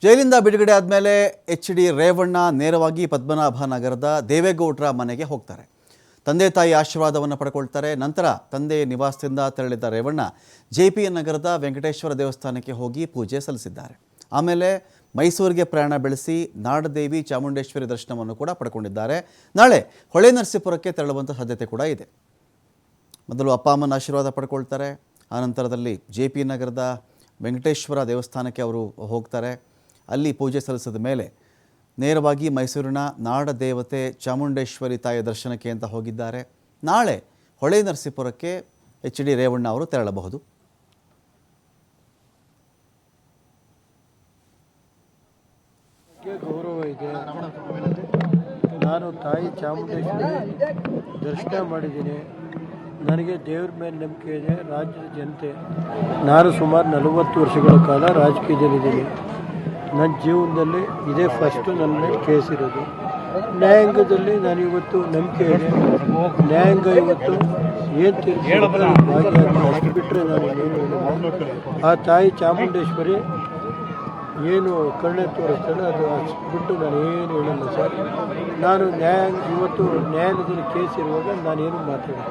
ಜೈಲಿಂದ ಬಿಡುಗಡೆ ಆದಮೇಲೆ ಎಚ್.ಡಿ. ರೇವಣ್ಣ ನೇರವಾಗಿ ಪದ್ಮನಾಭ ನಗರದ ದೇವೇಗೌಡರ ಮನೆಗೆ ಹೋಗ್ತಾರೆ. ತಂದೆ ತಾಯಿ ಆಶೀರ್ವಾದವನ್ನು ಪಡ್ಕೊಳ್ತಾರೆ. ನಂತರ ತಂದೆಯ ನಿವಾಸದಿಂದ ತೆರಳಿದ ರೇವಣ್ಣ ಜೆ.ಪಿ. ನಗರದ ವೆಂಕಟೇಶ್ವರ ದೇವಸ್ಥಾನಕ್ಕೆ ಹೋಗಿ ಪೂಜೆ ಸಲ್ಲಿಸಿದ್ದಾರೆ. ಆಮೇಲೆ ಮೈಸೂರಿಗೆ ಪ್ರಯಾಣ ಬೆಳೆಸಿ ನಾಡದೇವಿ ಚಾಮುಂಡೇಶ್ವರಿ ದರ್ಶನವನ್ನು ಕೂಡ ಪಡ್ಕೊಂಡಿದ್ದಾರೆ. ನಾಳೆ ಹೊಳೆನರಸೀಪುರಕ್ಕೆ ತೆರಳುವಂಥ ಸಾಧ್ಯತೆ ಕೂಡ ಇದೆ. ಮೊದಲು ಅಪ್ಪ ಅಮ್ಮನ ಆಶೀರ್ವಾದ ಪಡ್ಕೊಳ್ತಾರೆ. ಆನಂತರದಲ್ಲಿ ಜೆ.ಪಿ. ನಗರದ ವೆಂಕಟೇಶ್ವರ ದೇವಸ್ಥಾನಕ್ಕೆ ಅವರು ಹೋಗ್ತಾರೆ. ಅಲ್ಲಿ ಪೂಜೆ ಸಲ್ಲಿಸಿದ ಮೇಲೆ ನೇರವಾಗಿ ಮೈಸೂರಿನ ನಾಡದೇವತೆ ಚಾಮುಂಡೇಶ್ವರಿ ತಾಯಿಯ ದರ್ಶನಕ್ಕೆ ಅಂತ ಹೋಗಿದ್ದಾರೆ. ನಾಳೆ ಹೊಳೆನರಸೀಪುರಕ್ಕೆ ಎಚ್.ಡಿ. ರೇವಣ್ಣ ಅವರು ತೆರಳಬಹುದು. ಗೌರವ ಇದೆ. ನಾನು ತಾಯಿ ಚಾಮುಂಡೇಶ್ವರಿ ದರ್ಶನ ಮಾಡಿದ್ದೀನಿ. ನನಗೆ ದೇವ್ರ ಮೇಲೆ ನಂಬಿಕೆ ಇದೆ. ರಾಜ್ಯದ ಜನತೆ, ನಾನು ಸುಮಾರು 40 ವರ್ಷಗಳ ಕಾಲ ರಾಜಕೀಯದಲ್ಲಿದ್ದೀನಿ. ನನ್ನ ಜೀವನದಲ್ಲಿ ಇದೇ ಫಸ್ಟು ನನ್ನ ಮೇಲೆ ಕೇಸ್ ಇರೋದು. ನ್ಯಾಯಾಂಗದಲ್ಲಿ ನಾನು ಇವತ್ತು ನಂಬಿಕೆ ಇದೆ. ನ್ಯಾಯಾಂಗ ಇವತ್ತು ಏನು ತೀರ್ಪು ಬಿಟ್ಟರೆ ನಾನು ಆ ತಾಯಿ ಚಾಮುಂಡೇಶ್ವರಿ ಏನು ಕರುಣೆ ತೋರಿಸ್ತಾಳೆ ಅದು ಬಿಟ್ಟು ನಾನು ಏನು ಹೇಳಲ್ಲ ಸರ್. ನಾನು ಇವತ್ತು ನ್ಯಾಯಾಲಯದಲ್ಲಿ ಕೇಸ್ ಇರುವಾಗ ನಾನೇನು ಮಾತಾಡೋದು.